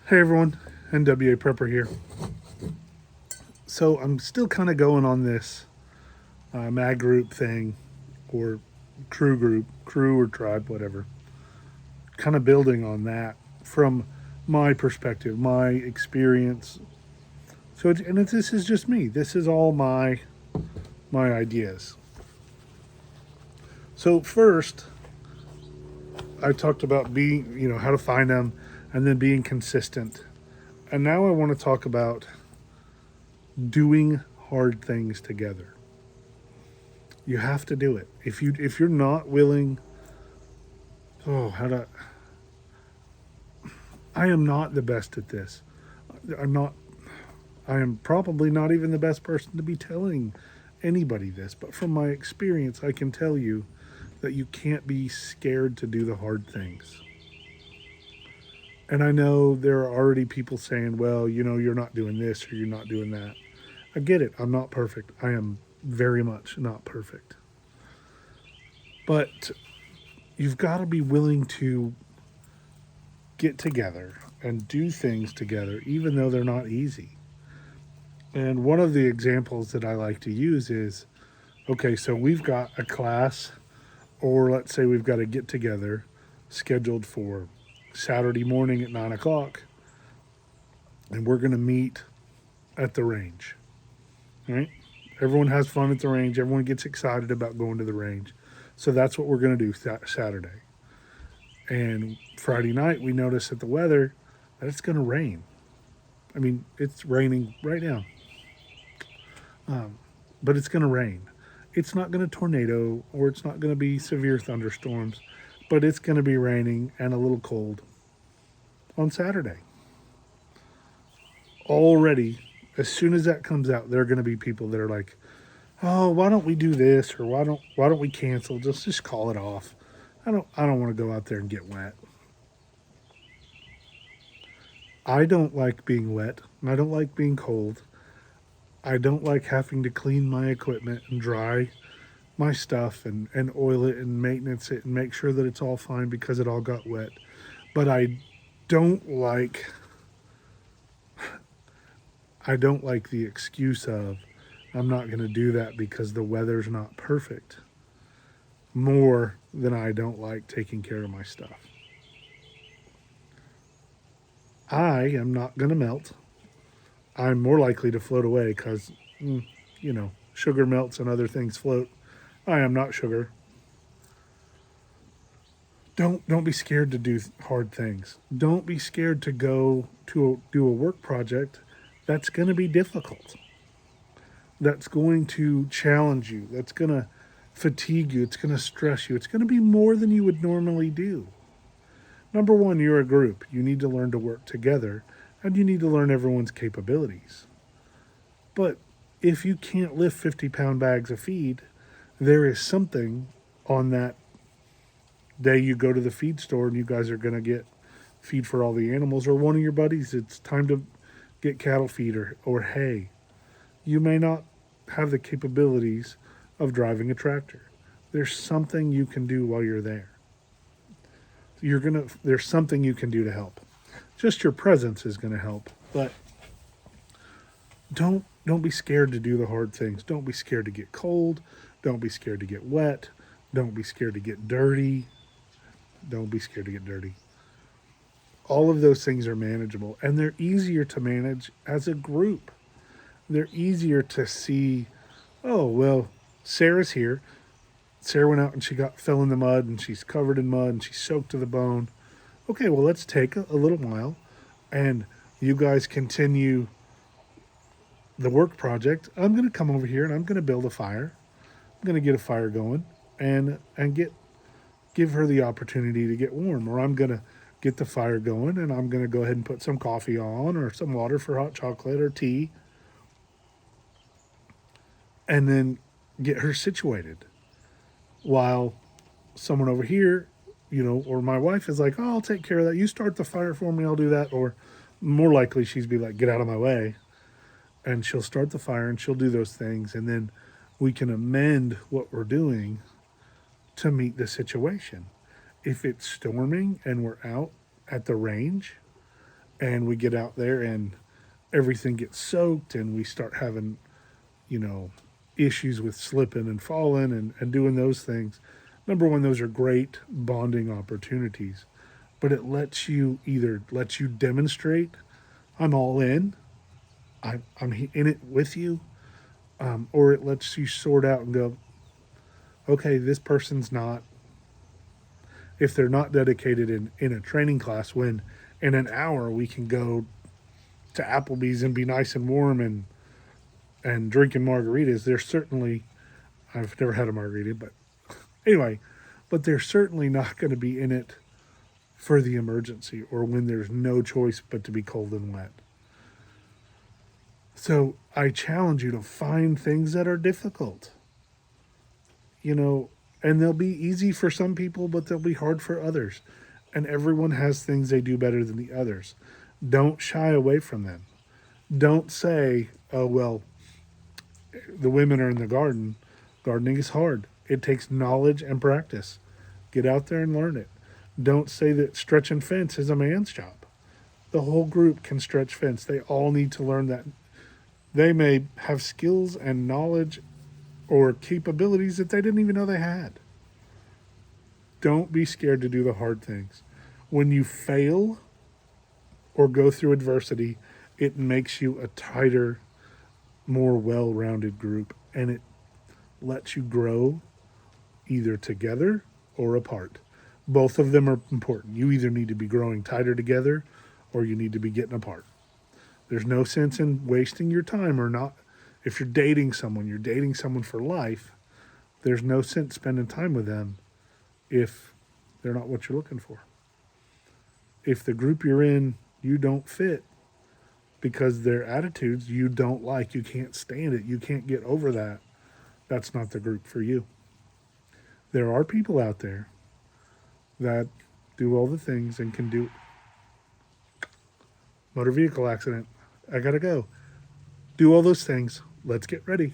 Hey everyone, NWA Prepper here. So I'm still kind of going on this mag group thing, or crew or tribe, whatever. Kind of building on that from my perspective, my experience. This is just me. This is all my ideas. So first, I talked about being, how to find them, and then being consistent. And now I want to talk about doing hard things together. You have to do it. If you're not willing, oh, how to I am not the best at this. I'm not I am probably not even the best person to be telling anybody this, but from my experience I can tell you that you can't be scared to do the hard things. And I know there are already people saying, well, you're not doing this or you're not doing that. I get it. I'm not perfect. I am very much not perfect. But you've got to be willing to get together and do things together, even though they're not easy. And one of the examples that I like to use is okay, so we've got a class, or let's say we've got a get together scheduled for Saturday morning at 9 o'clock, and we're going to meet at the range. Right? Everyone has fun at the range, everyone gets excited about going to the range. So that's what we're going to do Saturday. And Friday night, we notice that the weather that it's going to rain. I mean, it's raining right now, but it's going to rain. It's not going to tornado or it's not going to be severe thunderstorms, but it's going to be raining and a little cold on Saturday. Already, as soon as that comes out, there are going to be people that are like, "Oh, why don't we do this or why don't we cancel? Just call it off. I don't want to go out there and get wet." I don't like being wet and I don't like being cold. I don't like having to clean my equipment and dry my stuff and oil it and maintenance it and make sure that it's all fine because it all got wet. But don't like I don't like the excuse of I'm not going to do that because the weather's not perfect more than I don't like taking care of my stuff. I am not going to melt. I'm more likely to float away because, sugar melts and other things float. I am not sugar. Don't be scared to do hard things. Don't be scared to go to do a work project that's going to be difficult. That's going to challenge you. That's going to fatigue you. It's going to stress you. It's going to be more than you would normally do. Number one, you're a group. You need to learn to work together and you need to learn everyone's capabilities. But if you can't lift 50-pound bags of feed, there is something on that day you go to the feed store and you guys are going to get feed for all the animals, or one of your buddies, it's time to get cattle feed or hay. You may not have the capabilities of driving a tractor. There's something you can do while you're there. There's something you can do to help. Just your presence is going to help, but don't be scared to do the hard things. Don't be scared to get cold. Don't be scared to get wet. Don't be scared to get dirty. Don't be scared to get dirty. All of those things are manageable and they're easier to manage as a group. They're easier to see, oh, well, Sarah's here. Sarah went out and she fell in the mud and she's covered in mud and she's soaked to the bone. Okay, well, let's take a little while and you guys continue the work project. I'm going to come over here and I'm going to build a fire. I'm going to get a fire going and give her the opportunity to get warm, or I'm going to get the fire going and I'm going to go ahead and put some coffee on or some water for hot chocolate or tea and then get her situated while someone over here, or my wife is like, "Oh, I'll take care of that. You start the fire for me, I'll do that." Or more likely she's be like, "Get out of my way." And she'll start the fire and she'll do those things and then we can amend what we're doing to meet the situation. If it's storming and we're out at the range And we get out there and everything gets soaked and we start having, you know, issues with slipping and falling and doing those things. Number one, those are great bonding opportunities, but it lets you either lets you demonstrate, I'm all in, I'm in it with you, or it lets you sort out and go, okay, this person's not, if they're not dedicated in a training class, when in an hour we can go to Applebee's and be nice and warm and drinking margaritas, they're certainly, I've never had a margarita, but anyway, but they're certainly not going to be in it for the emergency or when there's no choice but to be cold and wet. So I challenge you to find things that are difficult, you know, and they'll be easy for some people, but they'll be hard for others. And everyone has things they do better than the others. Don't shy away from them. Don't say, oh, well, the women are in the garden. Gardening is hard. It takes knowledge and practice. Get out there and learn it. Don't say that stretching fence is a man's job. The whole group can stretch fence. They all need to learn that. They may have skills and knowledge or capabilities that they didn't even know they had. Don't be scared to do the hard things. When you fail or go through adversity, it makes you a tighter, more well rounded group, and it lets you grow either together or apart. Both of them are important. You either need to be growing tighter together or you need to be getting apart. There's no sense in wasting your time or not. If you're dating someone for life, there's no sense spending time with them if they're not what you're looking for. If the group you're in, you don't fit because their attitudes you don't like, you can't stand it, you can't get over that, that's not the group for you. There are people out there that do all the things and can do motor vehicle accident. I gotta go. Do all those things. Let's get ready.